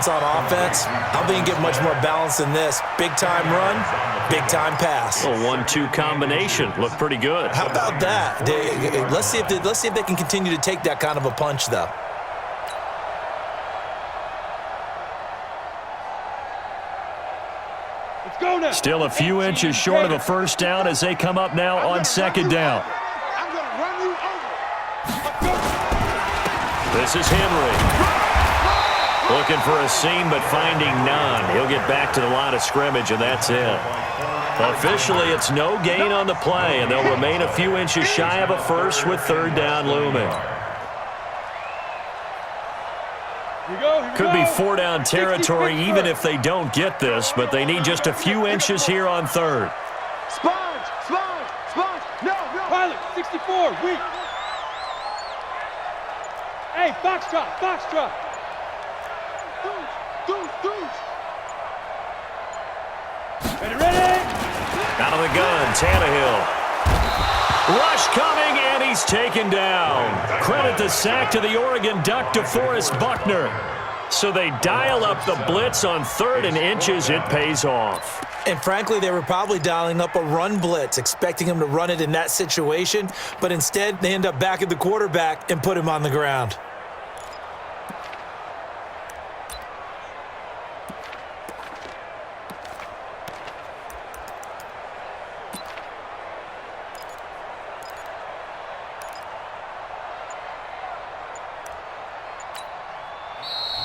balance on offense. I don't think you get much more balance than this. Big-time run, big-time pass. A 1-2 combination. Looked pretty good. How about that? Let's see if they can continue to take that kind of a punch, though. Still a few inches short of a first down as they come up now on second down. This is Henry. Looking for a seam, but finding none. He'll get back to the line of scrimmage, and that's it. Officially, it's no gain on the play, and they'll remain a few inches shy of a first with third down looming. Could be four-down territory even if they don't get this, but they need just a few inches here on third. Sponge! No! Pilot, 64, weak. Hey, Foxtrot! Deuce! Ready? Out of the gun, Tannehill. Rush coming, and he's taken down. Credit the sack to the Oregon Duck, DeForest Buckner. So they dial up the blitz on 3rd and inches. It pays off. And frankly, they were probably dialing up a run blitz, expecting him to run it in that situation. But instead, they end up back at the quarterback and put him on the ground.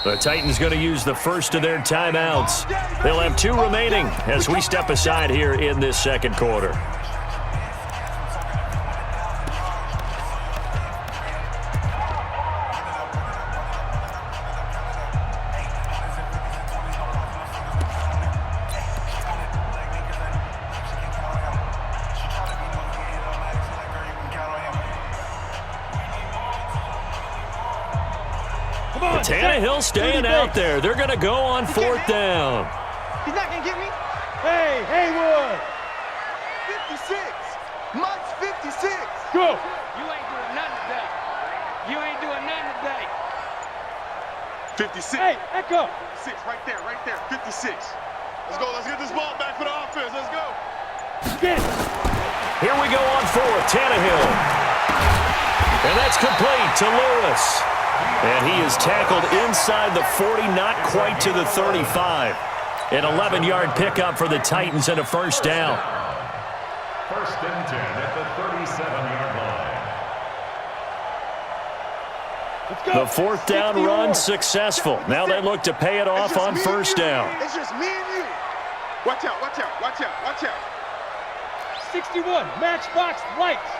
The Titans going to use the first of their timeouts. They'll have 2 remaining as we step aside here in this second quarter. Tannehill staying out there. They're going to go on 4th down. He's not going to get me. Hey, Haywood. 56. Mike's 56. Go. You ain't doing nothing today. 56. Hey, Echo. 6, right there. 56. Let's go. Let's get this ball back for the offense. Let's go. Get it. Here we go on 4th. Tannehill. And that's complete to Lewis. And he is tackled inside the 40, not quite to the 35. An 11-yard pickup for the Titans and a first down. 1st and 10 at the 37-yard line. The 4th down run successful. Now they look to pay it off on first down. It's just me and you. Watch out. 61, matchbox lights.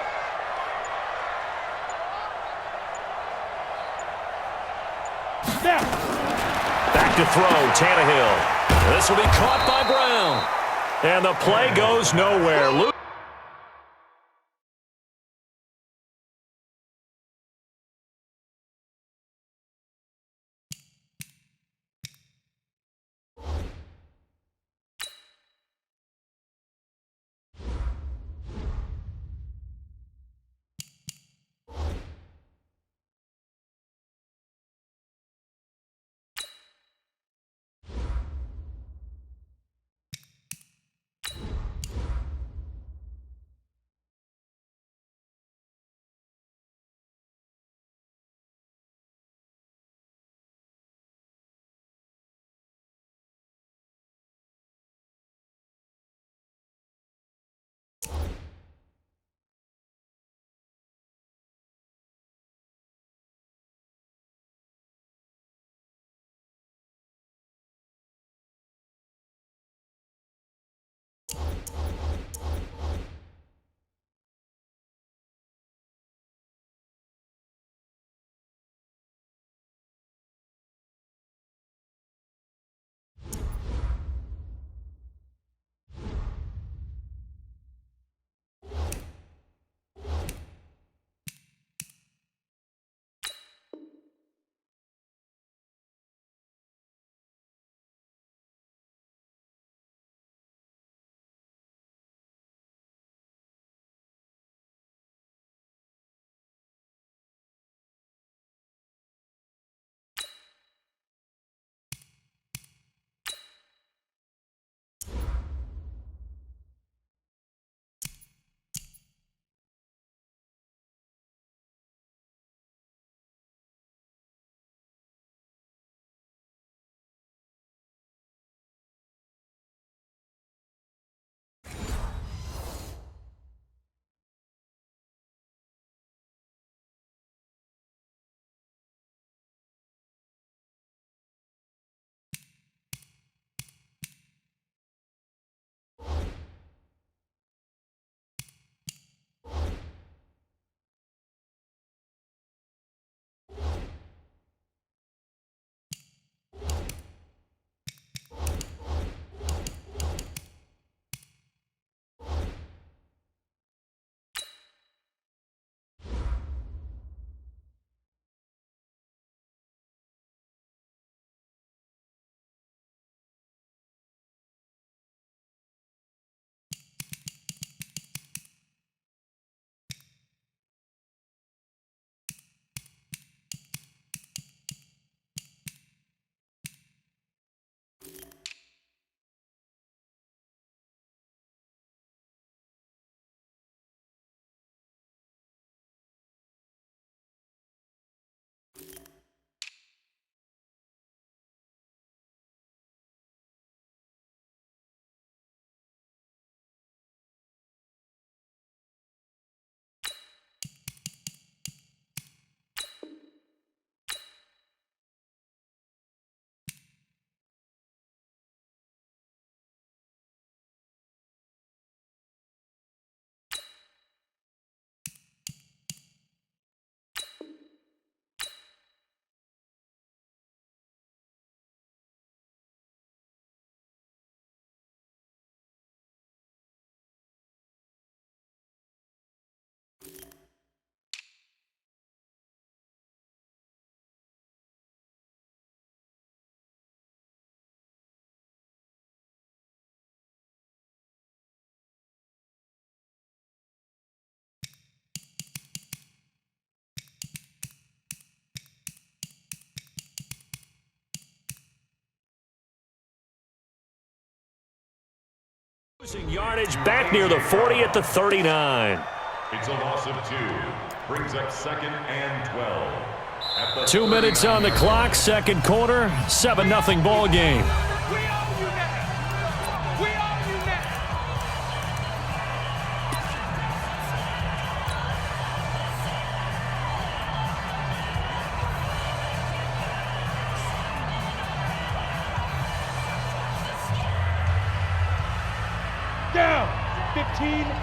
Back to throw, Tannehill. This will be caught by Brown. And the play goes nowhere. Losing yardage back near the 40 at the 39. It's a loss of 2. Brings up 2nd and 12. 2 minutes on the clock, second quarter, 7-0 ball game.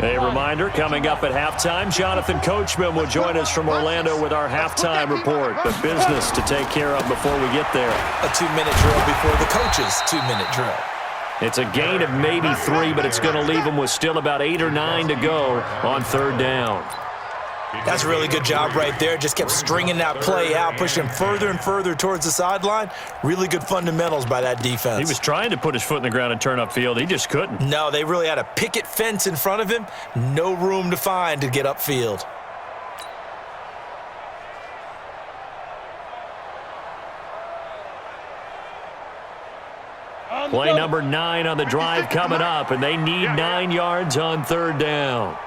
A reminder, coming up at halftime, Jonathan Coachman will join us from Orlando with our halftime report. The business to take care of before we get there. A 2-minute drill before the coach's 2-minute drill. It's a gain of maybe 3, but it's going to leave them with still about 8 or 9 to go on third down. That's a really good job right there. Just kept stringing that play out, pushing further and further towards the sideline. Really good fundamentals by that defense. He was trying to put his foot in the ground and turn upfield. He just couldn't. No, they really had a picket fence in front of him. No room to find to get upfield. Play number 9 on the drive coming up, and they need 9 yards on third down.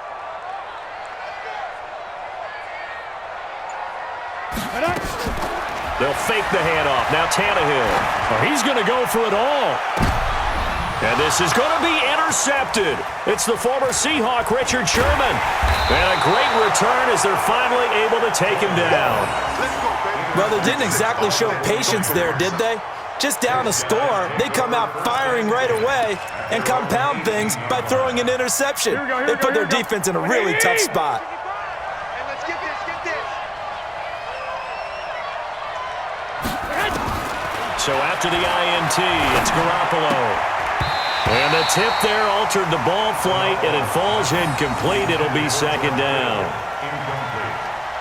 They'll fake the handoff. Now Tannehill. Oh, he's going to go for it all. And this is going to be intercepted. It's the former Seahawk, Richard Sherman. And a great return as they're finally able to take him down. Well, they didn't exactly show patience there, did they? Just down a score, they come out firing right away and compound things by throwing an interception. They put their defense in a really tough spot. So after the INT, it's Garoppolo. And the tip there altered the ball flight, and it falls incomplete. It'll be second down.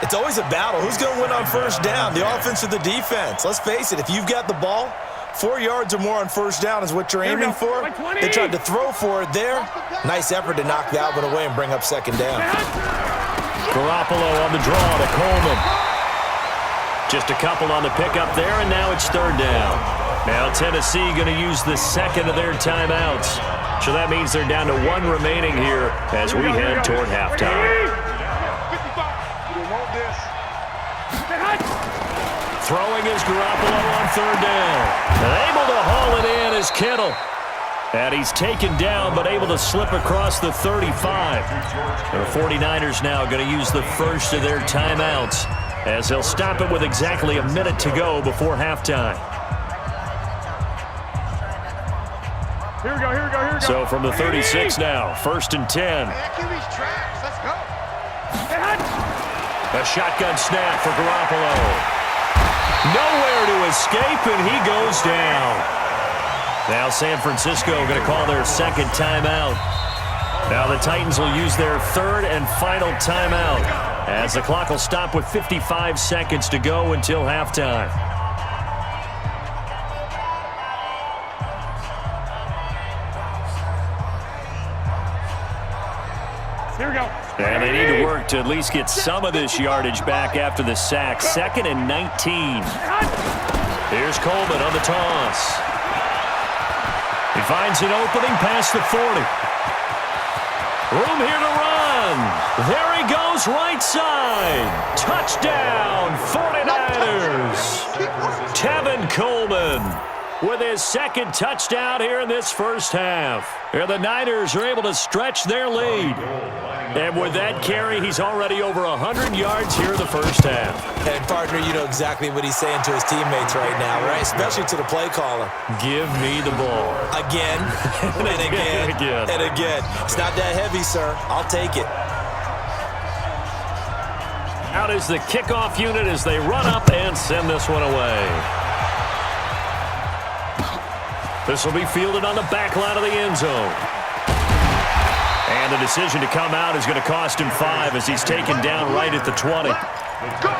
It's always a battle. Who's going to win on first down, the offense or the defense? Let's face it, if you've got the ball, 4 yards or more on first down is what you're aiming for. They tried to throw for it there. Nice effort to knock that one away and bring up second down. Garoppolo on the draw to Coleman. Just a couple on the pickup there, and now it's third down. Now Tennessee going to use the second of their timeouts. So that means they're down to 1 remaining here as we head toward halftime. Throwing is Garoppolo on third down. And able to haul it in is Kittle. And he's taken down, but able to slip across the 35. The 49ers now going to use the first of their timeouts, as they'll stop it with exactly a minute to go before halftime. Here we go. So from the 36 now, 1st and 10. Let's go. A shotgun snap for Garoppolo. Nowhere to escape, and he goes down. Now San Francisco going to call their second timeout. Now the Titans will use their third and final timeout, as the clock will stop with 55 seconds to go until halftime. Here we go. And they need to work to at least get some of this yardage back after the sack. 2nd and 19. Here's Coleman on the toss. He finds an opening past the 40. Room here to run. There he goes, right side. Touchdown, 49ers. Tevin Coleman with his second touchdown here in this first half. And the Niners are able to stretch their lead. And with that carry, he's already over 100 yards here in the first half. And, partner, you know exactly what he's saying to his teammates right now, right? Especially to the play caller. Give me the ball. Again, and again, and again. It's not that heavy, sir. I'll take it. Out is the kickoff unit as they run up and send this one away. This will be fielded on the back line of the end zone. And the decision to come out is going to cost him 5 as he's taken down right at the 20. Go!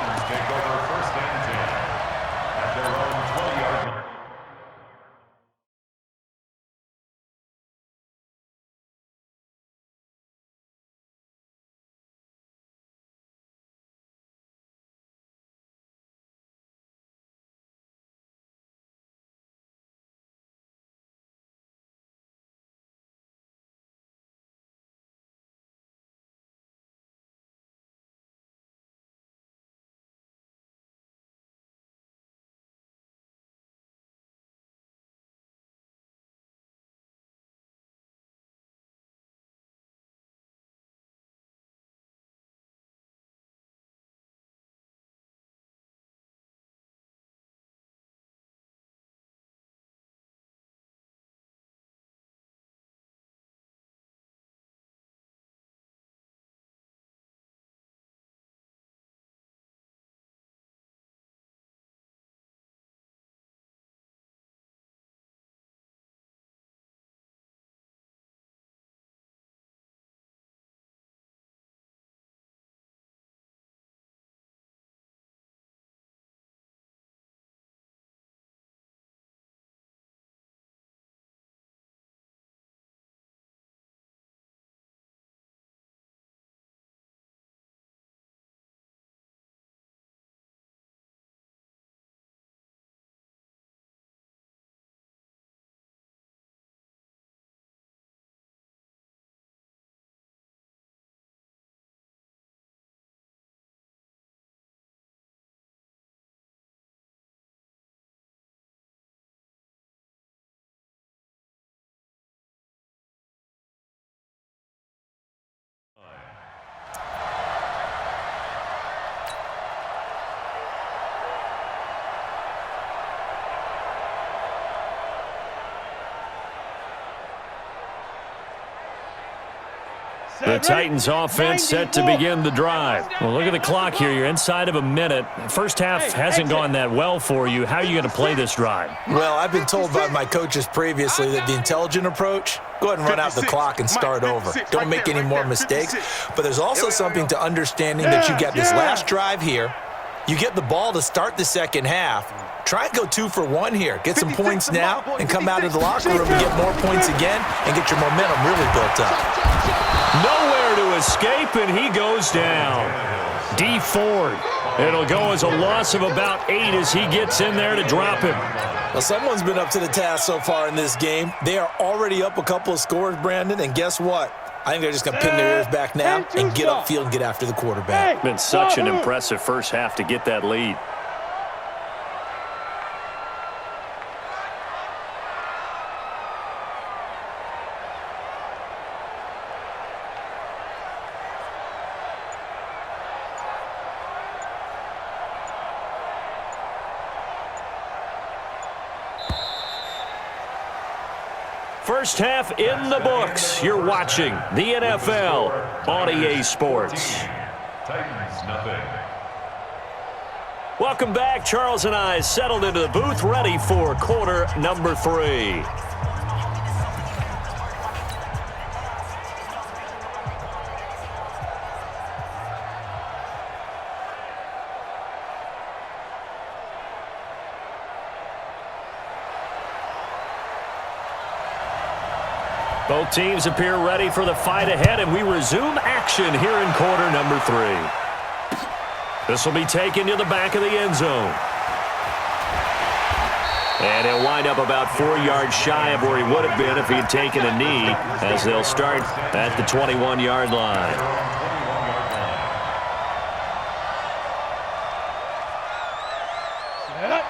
The Titans offense set to begin the drive. Well, look at the clock here. You're inside of a minute. First half hasn't gone that well for you. How are you going to play this drive? Well, I've been told by my coaches previously that the intelligent approach, go ahead and run out the clock and start over. Don't make any more mistakes. But there's also something to understanding that you got this last drive here. You get the ball to start the second half. Try and go 2 for 1 here. Get some points now and come out of the locker room and get more points again and get your momentum really built up. Nowhere to escape, and he goes down. D Ford. It'll go as a loss of about 8 as he gets in there to drop him. Well, someone's been up to the task so far in this game. They are already up a couple of scores, Brandon, and guess what? I think they're just going to pin their ears back now and get upfield and get after the quarterback. Been such an impressive first half to get that lead. First half in the books. You're watching the NFL on EA Sports. Titans, nothing. Welcome back. Charles and I settled into the booth, ready for quarter number 3. Both teams appear ready for the fight ahead, and we resume action here in quarter number 3. This will be taken to the back of the end zone. And he'll wind up about 4 yards shy of where he would have been if he had taken a knee, as they'll start at the 21-yard line.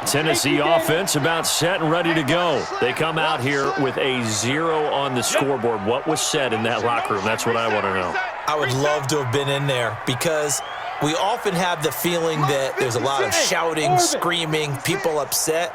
Tennessee offense about set and ready to go. They come out here with a 0 on the scoreboard. What was said in that locker room? That's what I want to know. I would love to have been in there because we often have the feeling that there's a lot of shouting, screaming, people upset.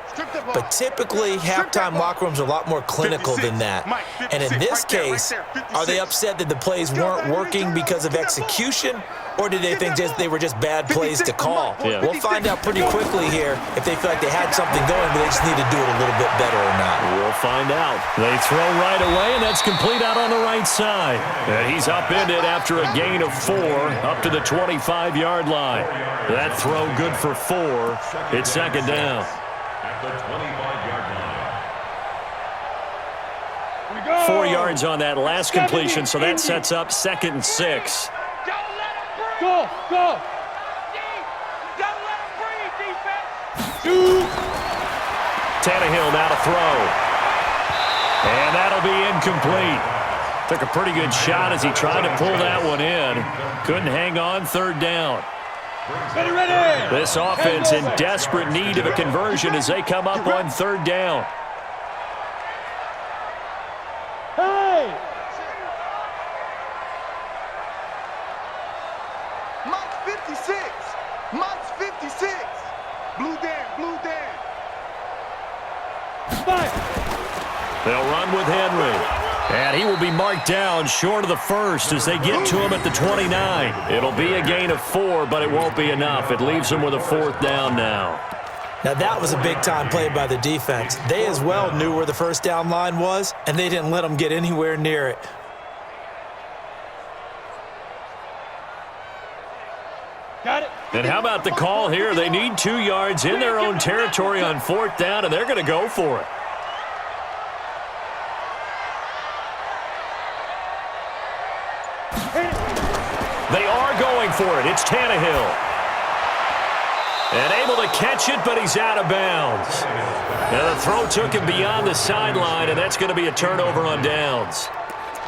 But typically, halftime locker rooms are a lot more clinical than that. And in this case, are they upset that the plays weren't working because of execution? Or did they think they were just bad plays to call? Yeah. We'll find out pretty quickly here if they feel like they had something going, but they just need to do it a little bit better or not. We'll find out. They throw right away, and that's complete out on the right side. And he's upended after a gain of 4 up to the 25-yard line. That throw good for 4. It's second down. At the 25-yard line. 4 yards on that last completion, so that sets up 2nd and 6. Go! Go! Tannehill now to throw. And that'll be incomplete. Took a pretty good shot as he tried to pull that one in. Couldn't hang on, 3rd down. Ready! This offense in desperate need of a conversion as they come up on 3rd down. Hey! Mike's 56. Mike's 56. Blue Dan, Blue Dan. They'll run with Henry. And he will be marked down short of the first as they get to him at the 29. It'll be a gain of 4, but it won't be enough. It leaves him with a 4th down now. Now, that was a big-time play by the defense. They as well knew where the first down line was, and they didn't let them get anywhere near it. Got it. And how about the call here? They need 2 yards in their own territory on 4th down, and they're going to go for it. They are going for it. It's Tannehill. And able to catch it, but he's out of bounds. Now the throw took him beyond the sideline, and that's going to be a turnover on downs.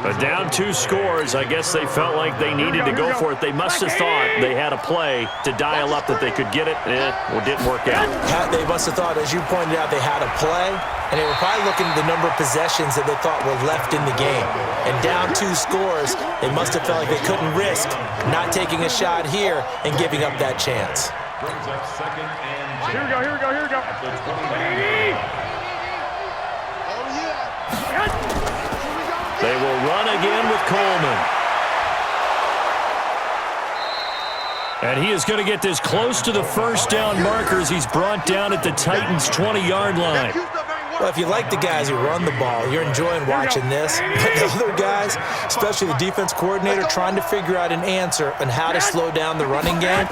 But down 2 scores, I guess they felt like they needed to go for it. They must have thought they had a play to dial up that they could get it. It didn't work out. They must have thought, as you pointed out, they had a play, and they were probably looking at the number of possessions that they thought were left in the game. And down 2 scores, they must have felt like they couldn't risk not taking a shot here and giving up that chance. Brings up 2nd and 10. Here we go, here we go, here we go. At the 29. Oh, yeah. They will run again with Coleman. And he is going to get this close to the first down markers. He's brought down at the Titans' 20-yard line. Well, if you like the guys who run the ball, you're enjoying watching this. But the other guys, especially the defense coordinator, trying to figure out an answer on how to slow down the running game,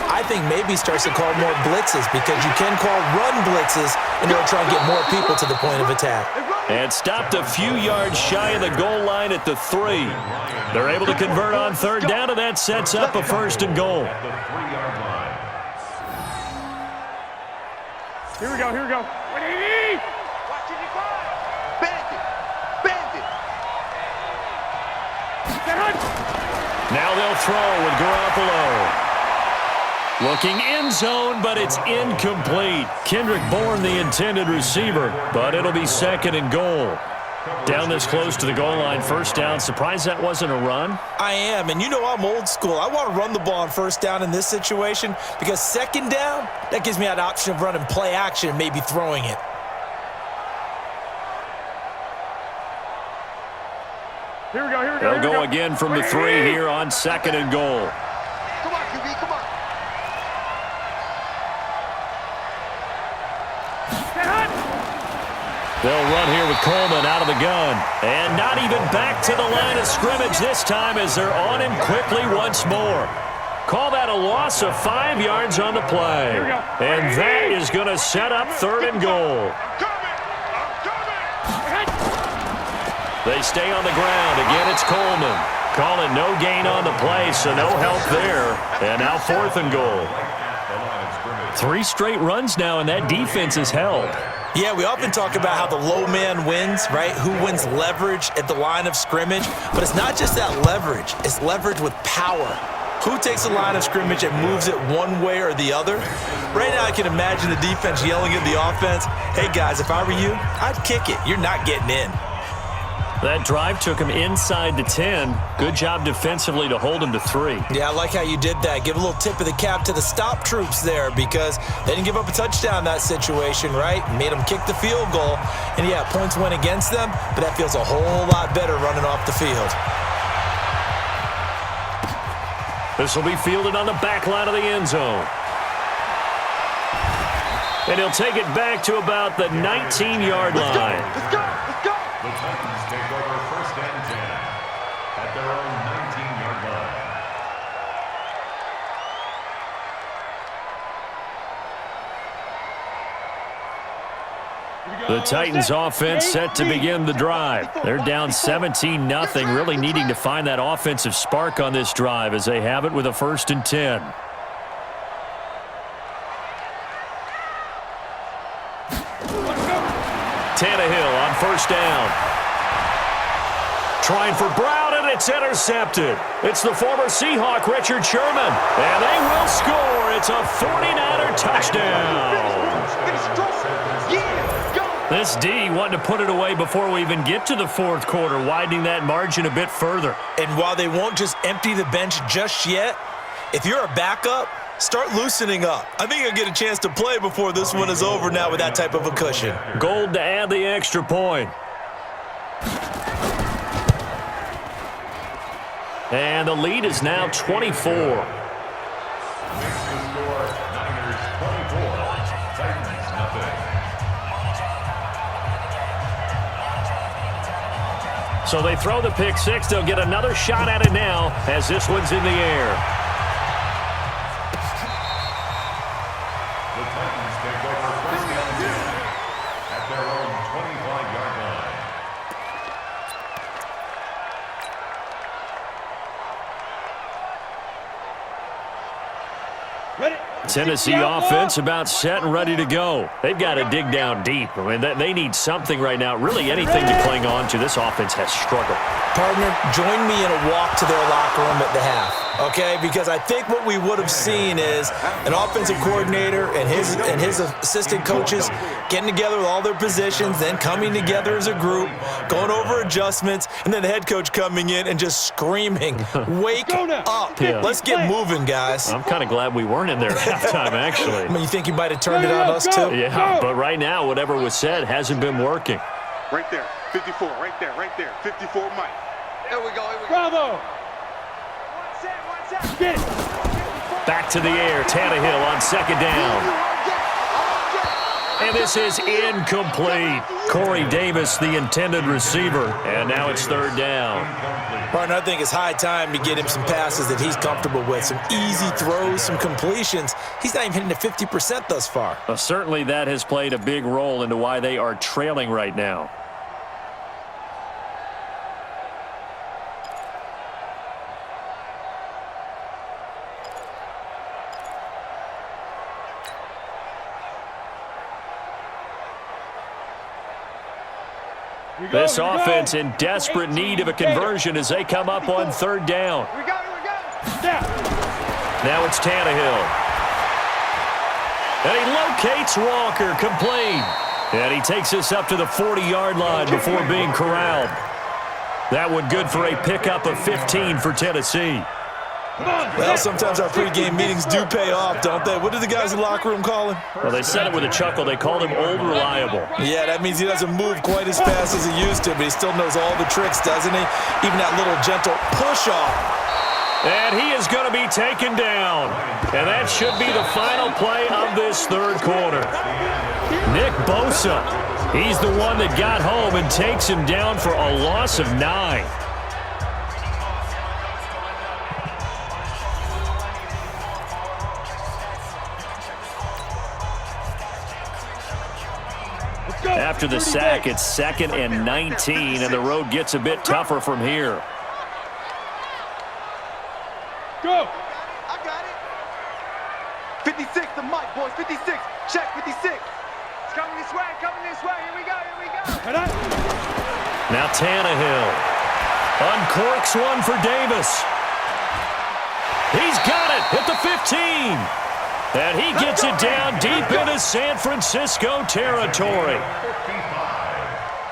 I think maybe he starts to call more blitzes, because you can call run blitzes in order to try and get more people to the point of attack. And stopped a few yards shy of the goal line at the 3. They're able to convert on third down, and that sets up a first and goal. Here we go, here we go. Now they'll throw with Garoppolo. Looking end zone, but it's incomplete. Kendrick Bourne, the intended receiver, but it'll be second and goal. Down this close to the goal line, first down. Surprised that wasn't a run? I am, and you know I'm old school. I want to run the ball on first down in this situation, because second down, that gives me that option of running play action and maybe throwing it. Here we go, here we go. They'll go again from the 3 here on second and goal. Come on, QB, come on. They'll run here with Coleman out of the gun. And not even back to the line of scrimmage this time, as they're on him quickly once more. Call that a loss of 5 yards on the play. And that is going to set up third and goal. They stay on the ground. Again, it's Coleman. Calling no gain on the play, so no help there. And now fourth and goal. 3 straight runs now, and that defense is held. Yeah, we often talk about how the low man wins, right? Who wins leverage at the line of scrimmage. But it's not just that leverage. It's leverage with power. Who takes the line of scrimmage and moves it one way or the other? Right now, I can imagine the defense yelling at the offense, hey, guys, if I were you, I'd kick it. You're not getting in. That drive took him inside the 10. Good job defensively to hold him to 3. Yeah, I like how you did that. Give a little tip of the cap to the stop troops there, because they didn't give up a touchdown in that situation, right? Made them kick the field goal. And, yeah, points went against them, but that feels a whole lot better running off the field. This will be fielded on the back line of the end zone. And he'll take it back to about the 19-yard line. Let's go, let's go. The Titans take over first and 10 at their own 19-yard line. The Titans offense set to begin the drive. They're down 17-0, really needing to find that offensive spark on this drive as they have it with a first and 10. Tannehill on first down. Trying for Brown, and it's intercepted. It's the former Seahawk, Richard Sherman. And they will score. It's a 49er touchdown. This D wanting to put it away before we even get to the fourth quarter, widening that margin a bit further. And while they won't just empty the bench just yet, if you're a backup, start loosening up. I think you'll get a chance to play before this one is over now with that type of a cushion. Gold to add the extra point. And the lead is now 24. So they throw the pick six. They'll get another shot at it now as this one's in the air. The Titans take over first and 10 at their own 25-yard line. Ready? Tennessee offense about set and ready to go. They've got to dig down deep. I mean, they need something right now, really anything to cling on to. This offense has struggled. Partner, join me in a walk to their locker room at the half, okay? Because I think what we would have seen is an offensive coordinator and his assistant coaches getting together with all their positions, then coming together as a group, going over adjustments, and then the head coach coming in and just screaming, wake up. Yeah. Let's get moving, guys. I'm kind of glad we weren't in there at halftime, actually. I mean, you think you might have turned it on us, too? Yeah, but right now, whatever was said hasn't been working. Right there, 54, right there, 54, Mike. Here we go, here we go. Bravo. One set. Get it. Back to the air. Tannehill on second down. And this is incomplete. Corey Davis, the intended receiver. And now it's third down. Partner, I think it's high time to get him some passes that he's comfortable with. Some easy throws, some completions. He's not even hitting the 50% thus far. Well, certainly that has played a big role into why they are trailing right now. This offense in desperate need of a conversion as they come up on third down. Now it's Tannehill. And he locates Walker, complete. And he takes us up to the 40-yard line before being corralled. That one good for a pickup of 15 for Tennessee. Well, sometimes our pregame meetings do pay off, don't they? What do the guys in the locker room call him? Well, they said it with a chuckle. They called him Old Reliable. Yeah, that means he doesn't move quite as fast as he used to, but he still knows all the tricks, doesn't he? Even that little gentle push-off. And he is going to be taken down. And that should be the final play of this third quarter. Nick Bosa, he's the one that got home and takes him down for a loss of 9. After the sack, it's 2nd and 19, and the road gets a bit tougher from here. Go! I got it. 56, the mic, boys. 56. Check 56. It's coming this way, Here we go, Now Tannehill uncorks one for Davis. He's got it at the 15. And he gets it down deep into San Francisco territory.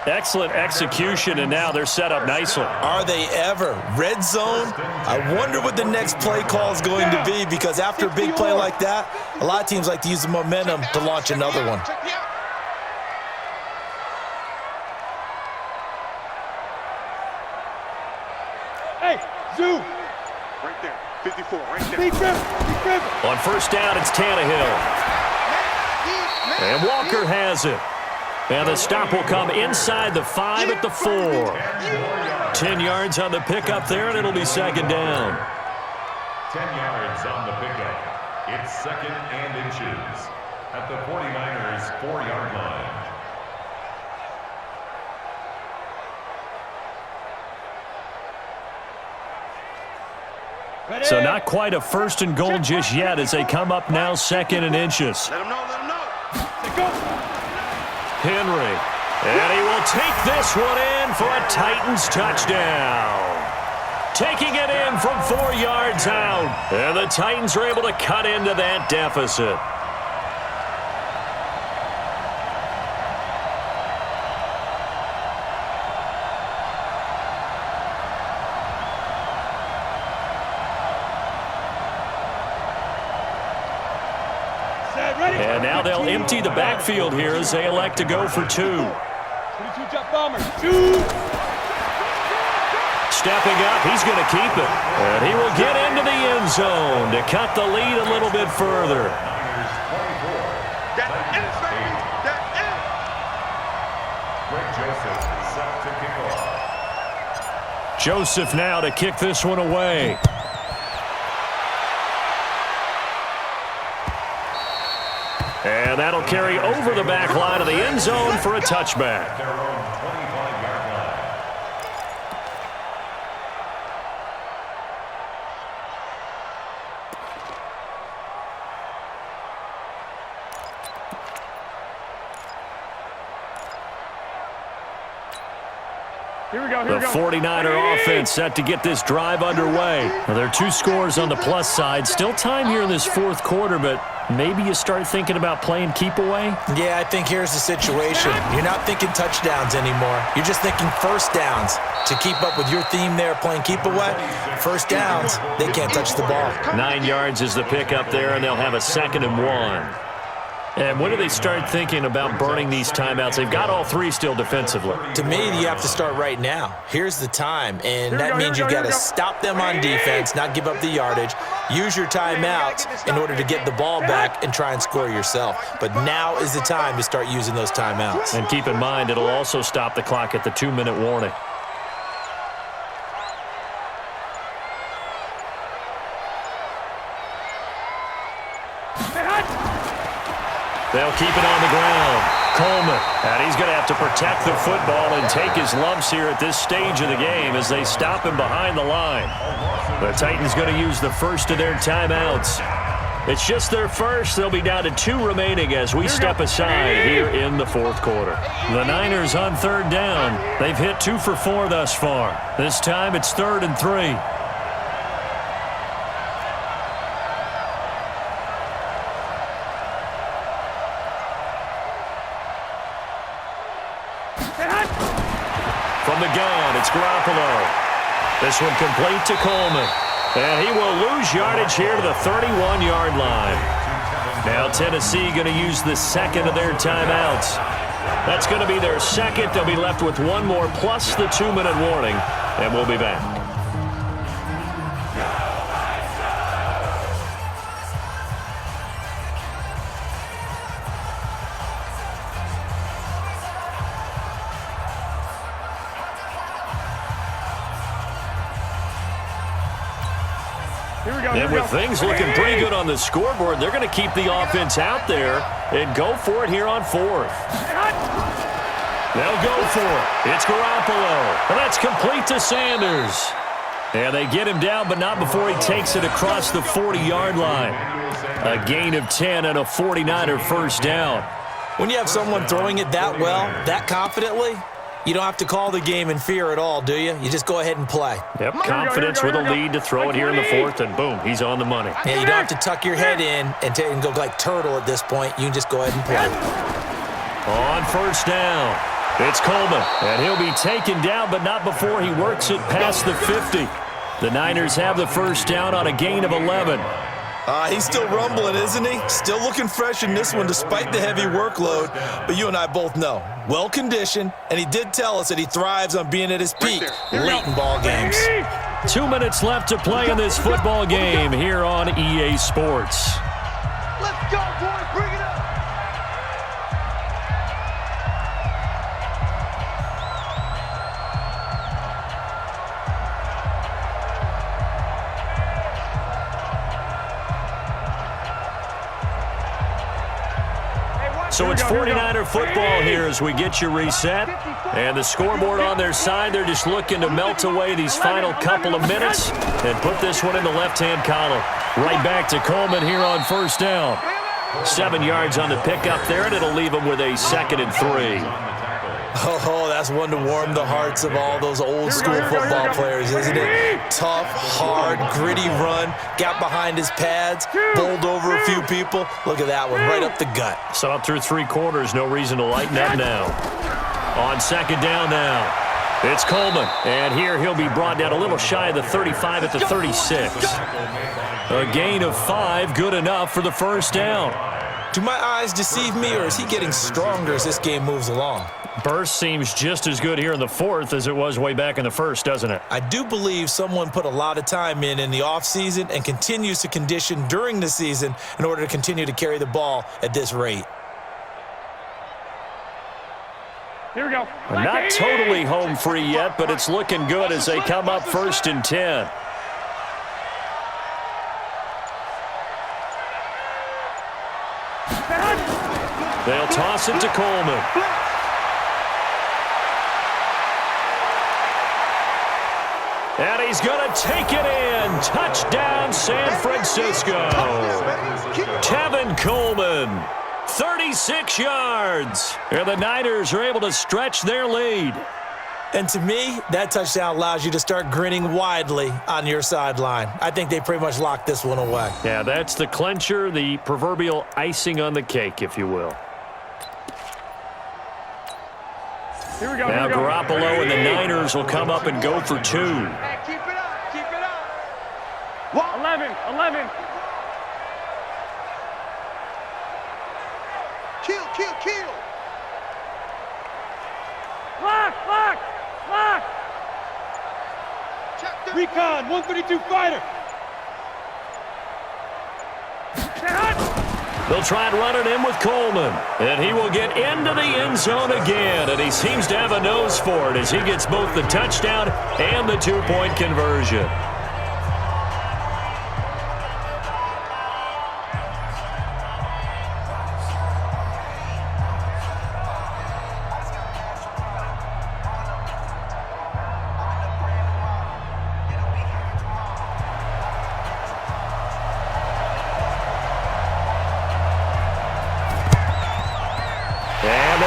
Excellent execution, and now they're set up nicely. Are they ever? Red zone? I wonder what the next play call is going to be, because after a big play like that, a lot of teams like to use the momentum to launch another one. Hey, Zoo! Right there. 54, right there. On first down, it's Tannehill. And Walker has it. And the stop will come inside the 5 at the 4. 10 yards on the pickup there, and it'll be second down. 10 yards on the pickup. It's 2nd and inches at the 49ers' 4-yard line. So not quite a 1st and goal just yet as they come up now 2nd and inches. Let him know. Henry. And he will take this one in for a Titans touchdown. Taking it in from 4 yards out. And the Titans are able to cut into that deficit. And now they'll empty the backfield here as they elect to go for 2. 22 jump bomber. 2. Stepping up, he's going to keep it. And he will get into the end zone to cut the lead a little bit further. Joseph now to kick this one away. And that'll carry over the back line of the end zone for a touchback. Their own 25-yard line. The 49er offense set to get this drive underway. Now, there are 2 scores on the plus side. Still time here in this 4th quarter, but maybe you start thinking about playing keep away? Yeah, I think here's the situation. You're not thinking touchdowns anymore. You're just thinking first downs. To keep up with your theme there, playing keep away, first downs, they can't touch the ball. 9 yards is the pickup there, and they'll have a 2nd and 1. And when do they start thinking about burning these timeouts? They've got all three still defensively. To me, you have to start right now. Here's the time, and that means you've got to stop them on defense, not give up the yardage, use your timeouts in order to get the ball back and try and score yourself. But now is the time to start using those timeouts. And keep in mind, it'll also stop the clock at the 2-minute warning. They'll keep it on the ground. Coleman, and he's going to have to protect the football and take his lumps here at this stage of the game as they stop him behind the line. The Titans going to use the first of their timeouts. It's just their first. They'll be down to 2 remaining as we step aside here in the fourth quarter. The Niners on third down. They've hit 2 for 4 thus far. This time it's 3rd and 3. From the gun, it's Garoppolo. This one complete to Coleman. And he will lose yardage here to the 31-yard line. Now Tennessee going to use the second of their timeouts. That's going to be their second. They'll be left with 1 more plus the 2-minute warning. And we'll be back. And with things looking pretty good on the scoreboard, they're going to keep the offense out there and go for it here on 4th. They'll go for it. It's Garoppolo. And that's complete to Sanders. And they get him down, but not before he takes it across the 40-yard line. A gain of 10 and a 49er first down. When you have someone throwing it that well, that confidently, you don't have to call the game in fear at all, do you? You just go ahead and play. Yep, confidence with a lead to throw it here in the 4th, and boom, he's on the money. Yeah, you don't have to tuck your head in and go like turtle at this point. You can just go ahead and play. On first down, it's Coleman, and he'll be taken down, but not before he works it past the 50. The Niners have the first down on a gain of 11. He's still rumbling, isn't he? Still looking fresh in this one despite the heavy workload. But you and I both know, well-conditioned, and he did tell us that he thrives on being at his peak late in ball games. 2 minutes left to play in this football game here on EA Sports. Let's go, boys. Bring it up. So it's 49er football here as we get you reset. And the scoreboard on their side, they're just looking to melt away these final couple of minutes and put this one in the left-hand column. Right back to Coleman here on first down. 7 yards on the pickup there, and it'll leave them with a 2nd and 3. Oh, that's one to warm the hearts of all those old-school football players, isn't it? Tough, hard, gritty run, got behind his pads, bowled over a few people. Look at that one, right up the gut. Saw it through 3 quarters, no reason to lighten up now. On second down now, it's Coleman, and here he'll be brought down a little shy of the 35 at the 36. A gain of 5, good enough for the first down. Do my eyes deceive me, or is he getting stronger as this game moves along? Burst seems just as good here in the 4th as it was way back in the 1st, doesn't it? I do believe someone put a lot of time in the offseason and continues to condition during the season in order to continue to carry the ball at this rate. Here we go. Not totally home free yet, but it's looking good as they come up 1st and 10. They'll toss it to Coleman. And he's going to take it in. Touchdown, San Francisco. Tevin Coleman, 36 yards. And the Niners are able to stretch their lead. And to me, that touchdown allows you to start grinning widely on your sideline. I think they pretty much locked this one away. Yeah, that's the clincher, the proverbial icing on the cake, if you will. Here we go. Now Garoppolo and the Niners will come up and go for 2. Hey, keep it up. Keep it up. 11. Recon, 132 fighter. They'll try and run it in with Coleman. And he will get into the end zone again. And he seems to have a nose for it as he gets both the touchdown and the two-point conversion.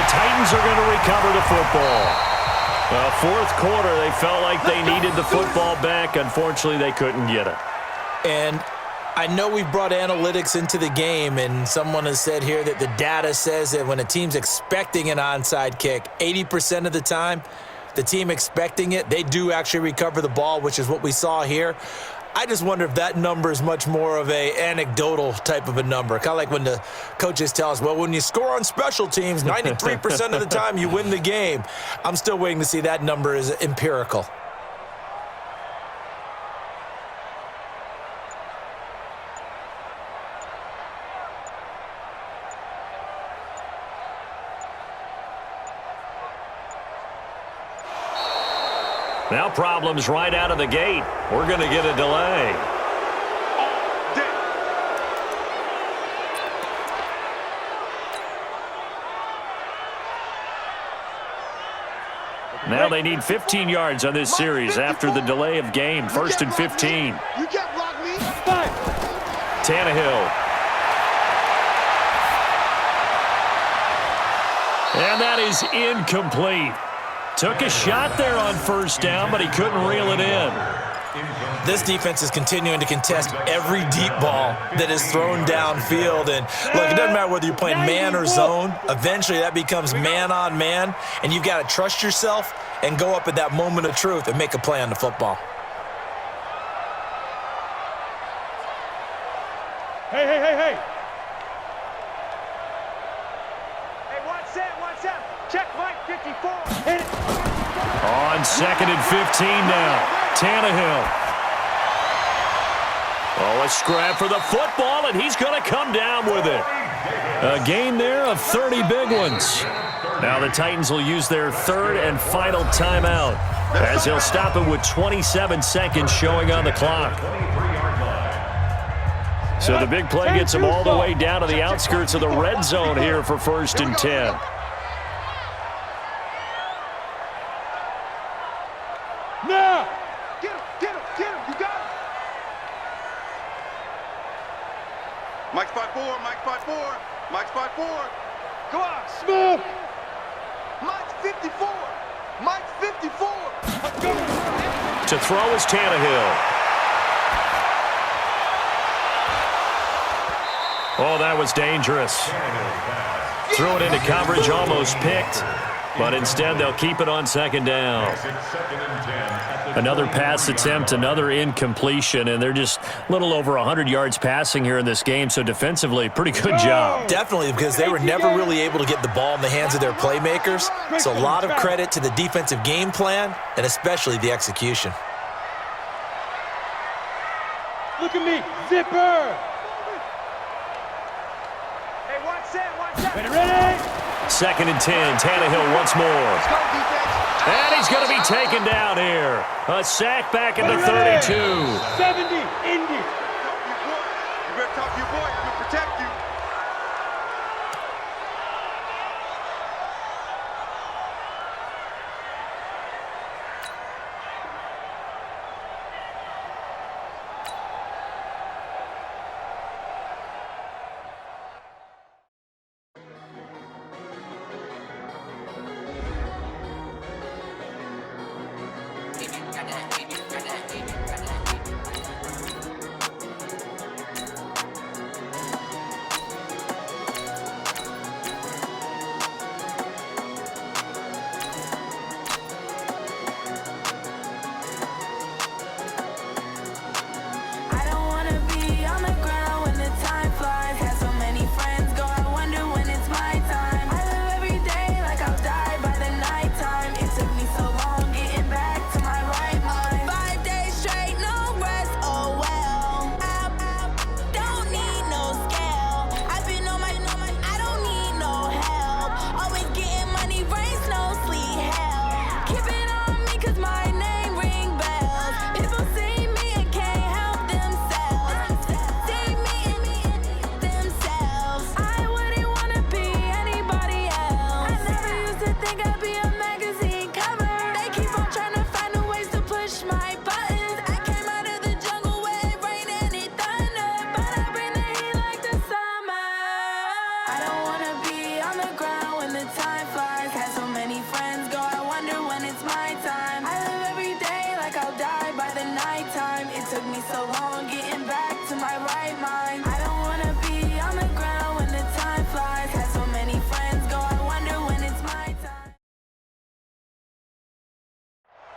Titans are going to recover the football. Fourth quarter, they felt like they needed the football back. Unfortunately, they couldn't get it. And I know we've brought analytics into the game, and someone has said here that the data says that when a team's expecting an onside kick, 80% of the time, the team expecting it, they do actually recover the ball, which is what we saw here. I just wonder if that number is much more of a anecdotal type of a number. Kind of like when the coaches tell us, well, when you score on special teams, 93% of the time you win the game. I'm still waiting to see that number is empirical. Now problems right out of the gate. We're going to get a delay. Now they need 15 yards on this series after the delay of game. 1st and 15. You can't block me. Tannehill. And that is incomplete. Took a shot there on first down, but he couldn't reel it in. This defense is continuing to contest every deep ball that is thrown downfield. And, look, it doesn't matter whether you're playing man or zone. Eventually, that becomes man on man, and you've got to trust yourself and go up at that moment of truth and make a play on the football. Hey. Hey, watch that. Check Mike 54. Hit it. On 2nd and 15 now. Tannehill. Oh, a scrap for the football, and he's going to come down with it. A gain there of 30 big ones. Now the Titans will use their third and final timeout as he'll stop it with 27 seconds showing on the clock. So the big play gets him all the way down to the outskirts of the red zone here for 1st and 10. Now! Get him. You got him. Mike's 5'4", Mike's 5'4". Go on. Smoke! Mike's 54. Let's go. To throw is Tannehill. Oh, that was dangerous. Threw it into coverage, almost picked. But instead, they'll keep it on 2nd down. Another pass attempt, another incompletion, and they're just a little over 100 yards passing here in this game, so defensively, pretty good job. Definitely, because they were never really able to get the ball in the hands of their playmakers. So a lot of credit to the defensive game plan and especially the execution. Look at me, zipper! Hey, watch that. Ready? 2nd and 10, Tannehill once more. And he's going to be taken down here. A sack back at the 32. 70, Indy. You better talk to your boy. I'm going to protect you.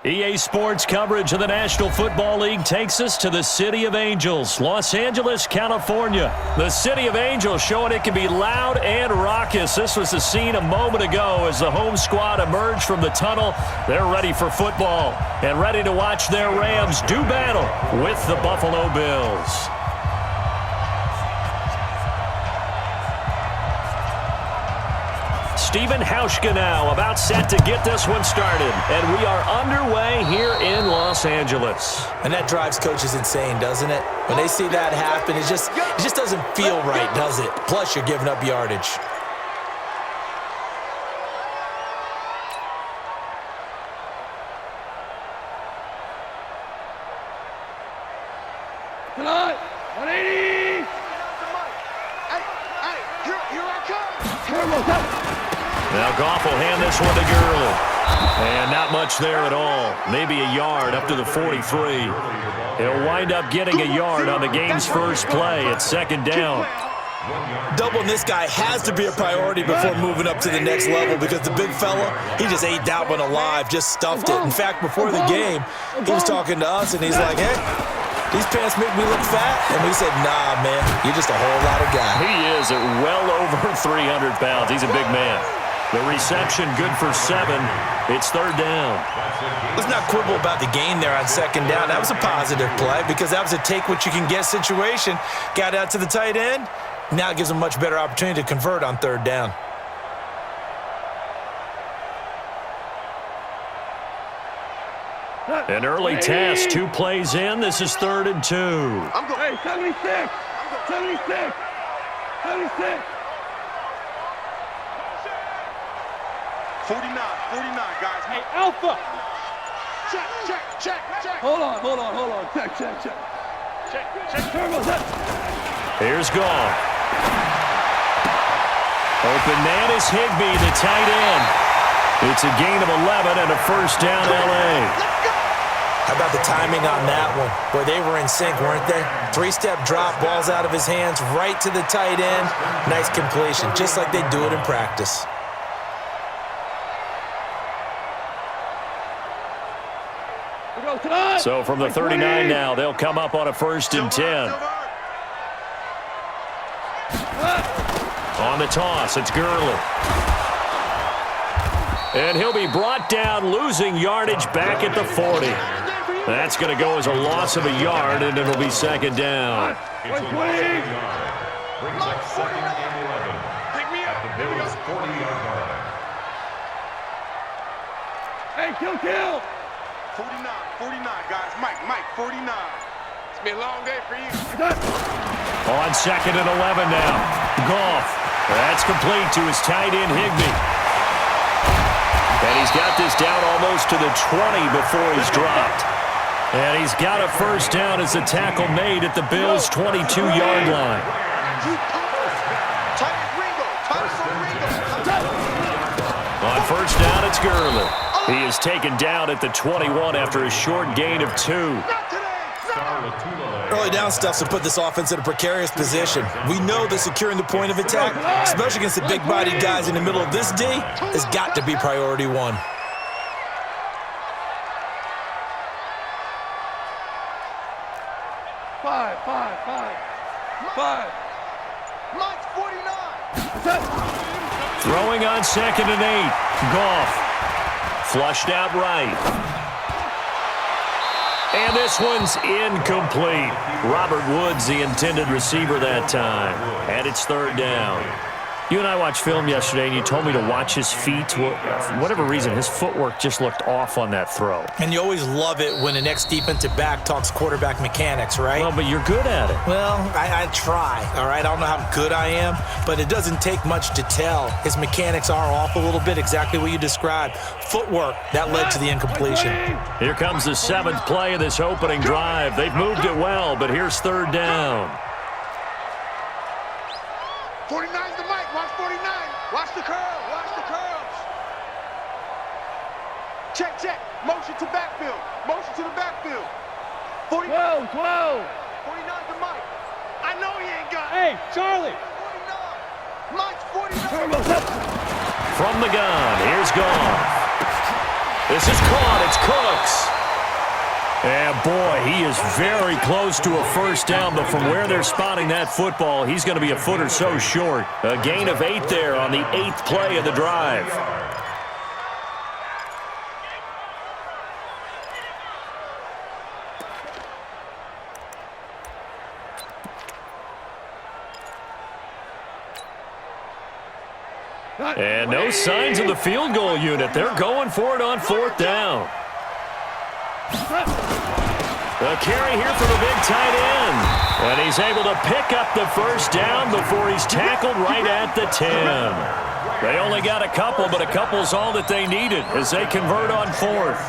EA Sports coverage of the National Football League takes us to the City of Angels, Los Angeles, California. The City of Angels showing it can be loud and raucous. This was the scene a moment ago as the home squad emerged from the tunnel. They're ready for football and ready to watch their Rams do battle with the Buffalo Bills. Stephen Hauschka now about set to get this one started. And we are underway here in Los Angeles. And that drives coaches insane, doesn't it? When they see that happen, it just doesn't feel right, does it? Plus, you're giving up yardage. Come on, 180. Hey, here I come. Now Goff will hand this one to Gurley. And not much there at all. Maybe a yard up to the 43. He'll wind up getting a yard on the game's first play at second down. Doubling this guy has to be a priority before moving up to the next level because the big fella, he just ate that one alive, just stuffed it. In fact, before the game, he was talking to us, and he's like, hey, these pants make me look fat. And we said, nah, man, you're just a whole lot of guy. He is at well over 300 pounds. He's a big man. The reception good for 7. It's third down. Let's not quibble about the gain there on second down. That was a positive play because that was a take-what-you-can-get situation. Got out to the tight end. Now it gives him a much better opportunity to convert on third down. An early test, 2 plays in. This is 3rd and 2. I'm going. Hey, 76. 76. 76. 49, guys. Hey, Alpha. Check. Hold on. Check. Turbo, set. Here's Goff. Open man is Higbee, the tight end. It's a gain of 11 and a first down, L.A. How about the timing on that one? Boy, they were in sync, weren't they? 3-step drop, ball's out of his hands, right to the tight end. Nice completion, just like they do it in practice. So from the 39 now, they'll come up on a 1st and 10. On the toss, it's Gurley. And he'll be brought down, losing yardage back at the 40. That's going to go as a loss of a yard, and it'll be second down. It's a loss of a yard. Brings up 2nd and 11. Pick me up. At the Bills' 40-yard line. Hey, kill. 49, guys. Mike, 49. It's been a long day for you. On 2nd and 11 now. Goff. That's complete to his tight end, Higbee. And he's got this down almost to the 20 before he's dropped. And he's got a first down as the tackle made at the Bills' 22-yard line. On first down, it's Gurley. He is taken down at the 21 after a short gain of 2. Early down stuff's to put this offense in a precarious position. We know that securing the point of attack, especially against the big-bodied guys in the middle of this D, has got to be priority 1. Five. Mike's 49. Throwing on 2nd and 8. Goff. Flushed out right. And this one's incomplete. Robert Woods, the intended receiver that time. And it's third down. You and I watched film yesterday, and you told me to watch his feet. For whatever reason, his footwork just looked off on that throw. And you always love it when the next defensive back talks quarterback mechanics, right? Well, but you're good at it. Well, I try, all right? I don't know how good I am, but it doesn't take much to tell. His mechanics are off a little bit, exactly what you described. Footwork, that led to the incompletion. Here comes the 7th play of this opening drive. They've moved it well, but here's third down. 49's the Mike. Watch 49. Watch the curls. Check. Motion to backfield. Motion to the backfield. 49. 12. 49's the Mike. I know he ain't got it. Hey, Charlie. 49. Mike's 49. From the gun, here's Goff. This is caught. It's Cooks. And, boy, he is very close to a first down, but from where they're spotting that football, he's going to be a foot or so short. A gain of 8 there on the 8th play of the drive. And no signs of the field goal unit. They're going for it on 4th down. The carry here for the big tight end. And he's able to pick up the first down before he's tackled right at the 10. They only got a couple, but a couple's all that they needed as they convert on 4th.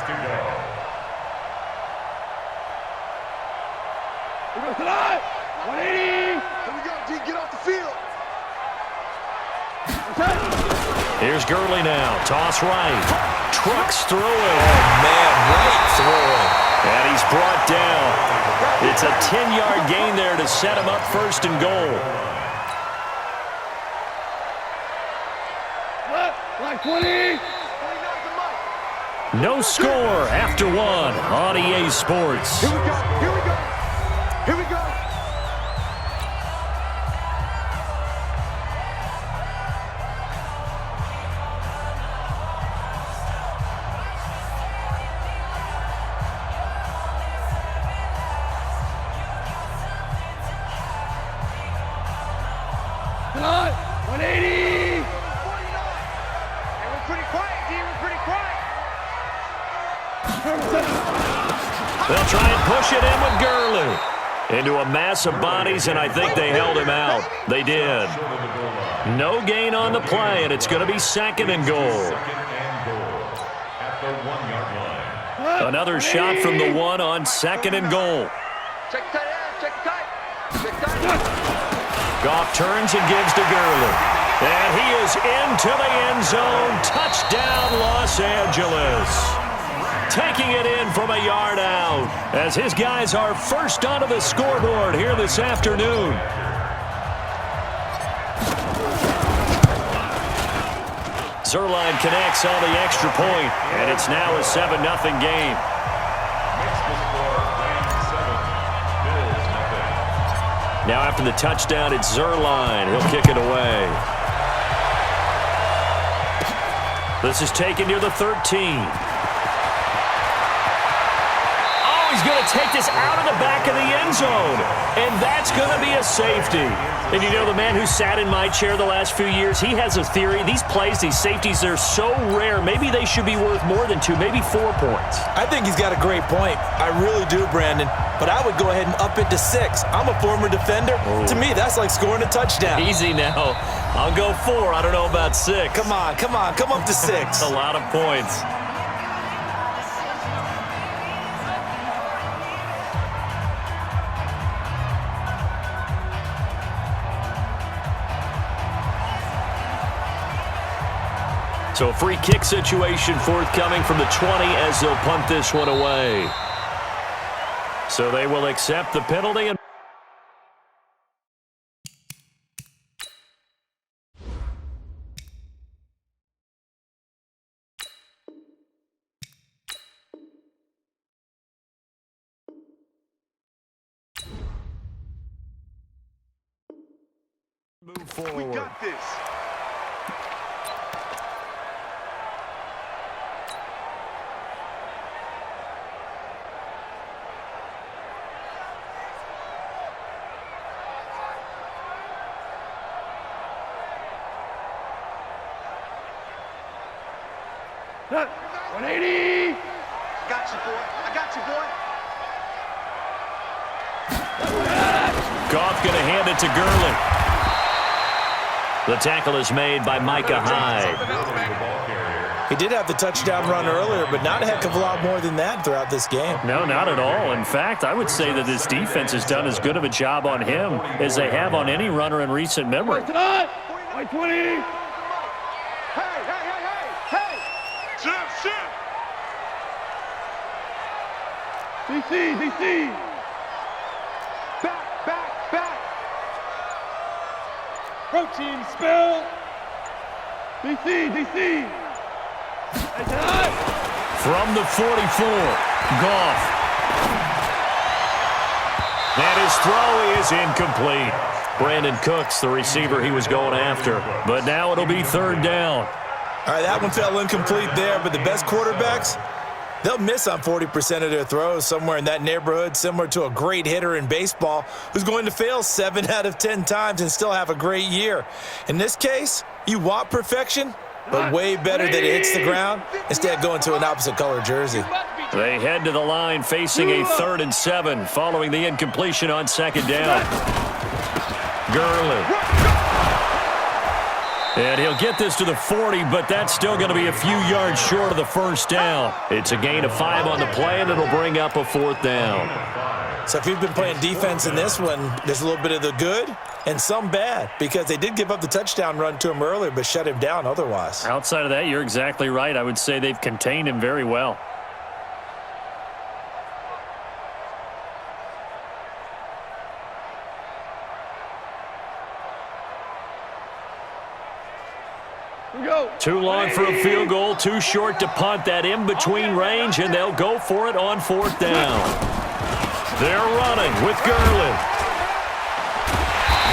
Here we go tonight. 180. Here we go, D. Get off the field. Here's Gurley now. Toss right. Trucks through it. Oh, man, right throwing. And he's brought down. It's a 10-yard gain there to set him up 1st and goal. Like 20. No score after 1 on EA Sports. Here we go. Here we go. Here we go. Tonight. 180. We're pretty quiet, D. We're pretty quiet. They'll try and push it in with Gurley. Into a mass of bodies, and I think they held him out. They did. No gain on the play, and it's going to be 2nd and goal. At the 1-yard line. Another shot from the 1 on 2nd and goal. Check the tight end. Check the tight. Check the tight. Goff turns and gives to Gurley. And he is into the end zone. Touchdown, Los Angeles. Taking it in from a yard out as his guys are first onto the scoreboard here this afternoon. Zerline connects on the extra point, and it's now a 7-0 game. Makes the score 9-7. Bills nothing. Now after the touchdown, it's Zerline. He'll kick it away. This is taken near the 13. He's going to take this out of the back of the end zone, and that's going to be a safety. And you know, the man who sat in my chair the last few years, he has a theory. These plays, these safeties, they're so rare. Maybe they should be worth more than 2, maybe 4 points. I think he's got a great point. I really do, Brandon. But I would go ahead and up it to 6. I'm a former defender. Oh. To me, that's like scoring a touchdown. Easy now. I'll go 4. I don't know about 6. Come on. Come up to 6. That's a lot of points. So a free kick situation forthcoming from the 20 as they'll punt this one away. So they will accept the penalty and move forward. We got this. Set. 180. Got you, boy. I got you, boy. Goff going to hand it to Gurley. The tackle is made by Micah Hyde. He did have the touchdown run earlier, but not a heck of a lot more than that throughout this game. No, not at all. In fact, I would say that this defense has done as good of a job on him as they have on any runner in recent memory. Tonight. 20. Hey, hey, hey, hey, hey. DC, DC. Back, back, back. Protein spill. DC, DC. Hey, tonight. From the 44, Goff. And his throw is incomplete. Brandon Cooks, the receiver he was going after. But now it'll be third down. All right, that one fell incomplete there, but the best quarterbacks, they'll miss on 40% of their throws, somewhere in that neighborhood, similar to a great hitter in baseball who's going to fail 7 out of 10 times and still have a great year. In this case, you want perfection, but way better that it hits the ground instead going to an opposite color jersey. They head to the line facing a 3rd and 7 following the incompletion on second down. Gurley. And he'll get this to the 40, but that's still going to be a few yards short of the first down. It's a gain of 5 on the play, and it'll bring up a 4th down. So if you've been playing defense in this one, there's a little bit of the good and some bad, because they did give up the touchdown run to him earlier, but shut him down otherwise. Outside of that, you're exactly right. I would say they've contained him very well. Too long for a field goal, too short to punt. That in-between range, and they'll go for it on 4th down. They're running with Gurley.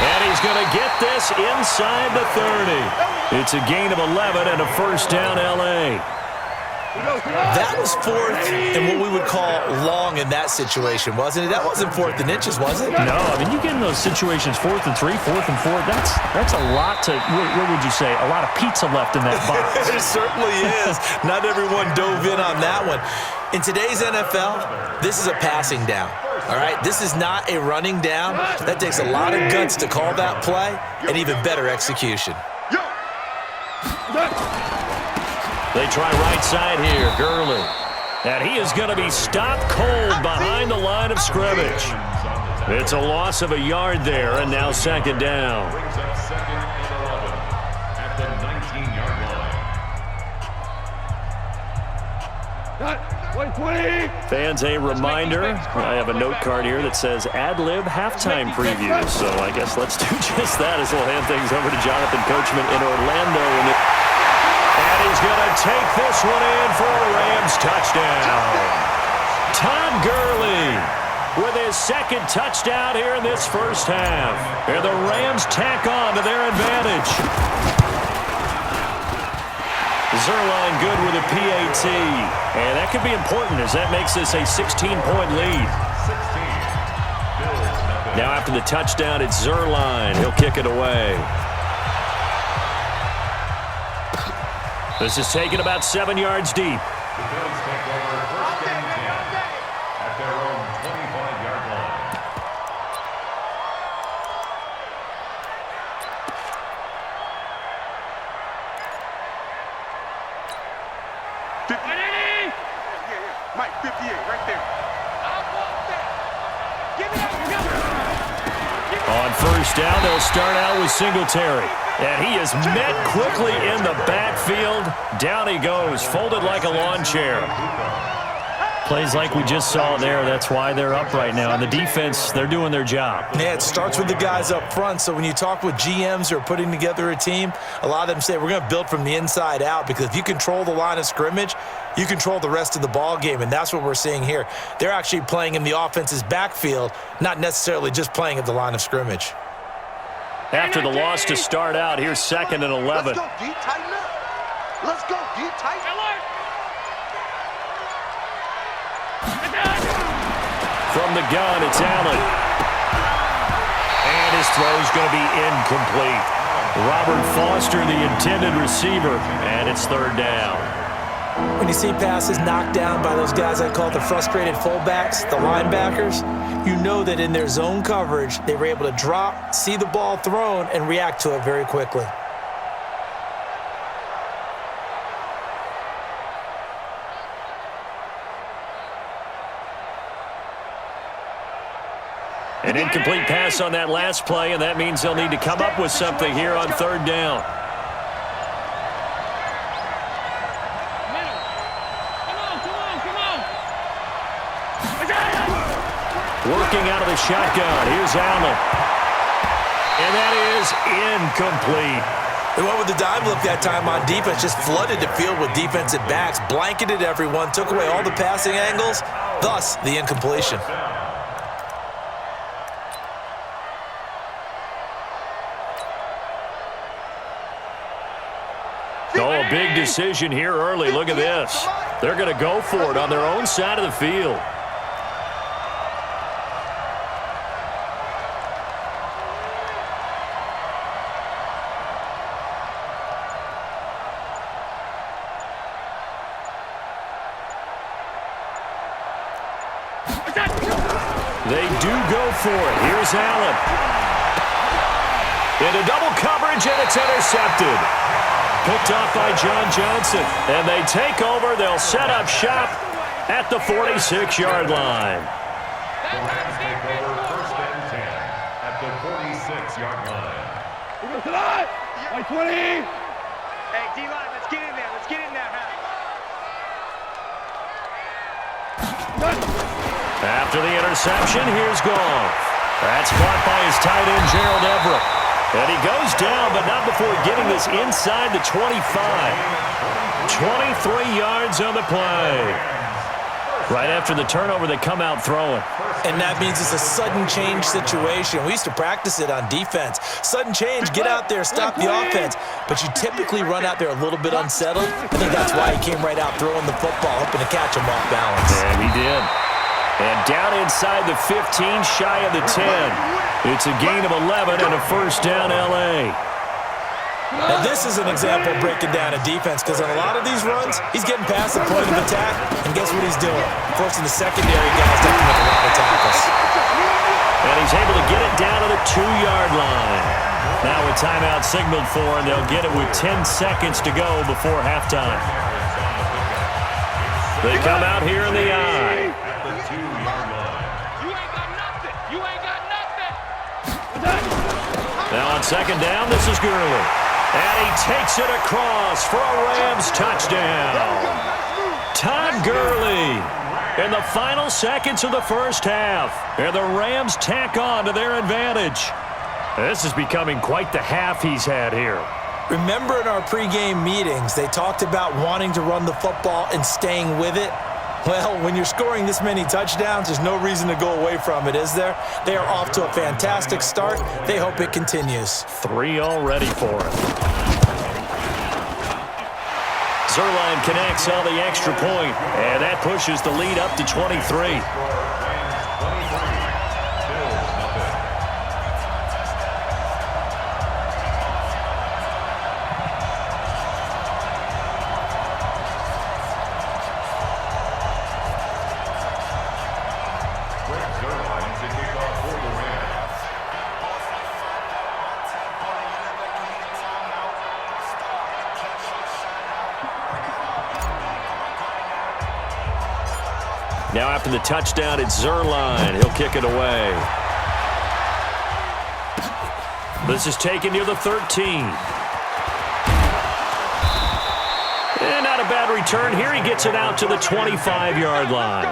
And he's going to get this inside the 30. It's a gain of 11 and a first down, L.A. That was 4th and what we would call long in that situation, wasn't it? That wasn't 4th and inches, was it? No, I mean, you get in those situations 4th and 3, 4th and 4. That's a lot to, what would you say, a lot of pizza left in that box. It certainly is. Not everyone dove in on that one. In today's NFL, this is a passing down. All right, this is not a running down. That takes a lot of guts to call that play and even better execution. They try right side here, Gurley. And he is going to be stopped cold behind the line of scrimmage. It's a loss of a yard there, and now second down. Brings up 2nd and 11 at the 19-yard line. Fans, a reminder, I have a note card here that says ad-lib halftime preview. So I guess let's do just that as we'll hand things over to Jonathan Coachman in Orlando. And he's going to take this one in for a Rams touchdown. Todd Gurley with his 2nd touchdown here in this first half. And the Rams tack on to their advantage. Zerline good with a PAT. And that could be important as that makes this a 16-point lead. 16. Now after the touchdown, it's Zerline. He'll kick it away. This is taken about 7 yards deep. The Bills take over 1st and 10 at their own 25-yard line. Mike, 58, right there. Give it up. On first down, they'll start out with Singletary. And he is met quickly in the backfield. Down he goes, folded like a lawn chair. Plays like we just saw there. That's why they're up right now. And the defense, they're doing their job. Yeah, it starts with the guys up front. So when you talk with GMs who are putting together a team, a lot of them say we're going to build from the inside out, because if you control the line of scrimmage, you control the rest of the ball game, and that's what we're seeing here. They're actually playing in the offense's backfield, not necessarily just playing at the line of scrimmage. After the loss to start out, here's 2nd and 11. Let's go, D. Tighten up. Let's go, D. Tighten up. From the gun, it's Allen. And his throw's going to be incomplete. Robert Foster, the intended receiver, and it's 3rd down. When you see passes knocked down by those guys I call the frustrated fullbacks, the linebackers, you know that in their zone coverage, they were able to drop, see the ball thrown, and react to it very quickly. An incomplete pass on that last play, and that means they'll need to come up with something here on 3rd down. Working out of the shotgun. Here's Allen. And that is incomplete. They went with the dime look that time on defense, just flooded the field with defensive backs, blanketed everyone, took away all the passing angles, thus the incompletion. Oh, a big decision here early. Look at this. They're going to go for it on their own side of the field. They do go for it. Here's Allen. Into double coverage, and it's intercepted. Picked off by John Johnson. And they take over. They'll set up shop at the 46-yard line. The Rams take over 1st and 10 at the 46-yard line. We're going to tonight. By 20. Hey, D-line, let's get in there. Let's get in there, man. After the interception, here's Goff. That's caught by his tight end, Gerald Everett. And he goes down, but not before getting this inside the 25. 23 yards on the play. Right after the turnover, they come out throwing. And that means it's a sudden change situation. We used to practice it on defense. Sudden change, get out there, stop the offense. But you typically run out there a little bit unsettled. I think that's why he came right out throwing the football, hoping to catch him off balance. And he did. And down inside the 15, shy of the 10. It's a gain of 11 and a first down, L.A. And this is an example of breaking down a defense, because on a lot of these runs, he's getting past the point of attack, and guess what he's doing? Forcing the secondary guys to make a lot of tackles. And he's able to get it down to the 2-yard line. Now a timeout signaled for, and they'll get it with 10 seconds to go before halftime. They come out here in the eye. At the 2-yard line. You ain't got nothing. You ain't got nothing. Now on second down, this is Gurley. And he takes it across for a Rams touchdown. Todd Gurley in the final seconds of the first half. And the Rams tack on to their advantage. This is becoming quite the half he's had here. Remember in our pregame meetings, they talked about wanting to run the football and staying with it? Well, when you're scoring this many touchdowns, there's no reason to go away from it, is there? They are off to a fantastic start. They hope it continues. 3 already for him. Zerline connects on the extra point, and that pushes the lead up to 23. Now after the touchdown, it's Zerline. He'll kick it away. This is taken near the 13. And not a bad return here. He gets it out to the 25-yard line.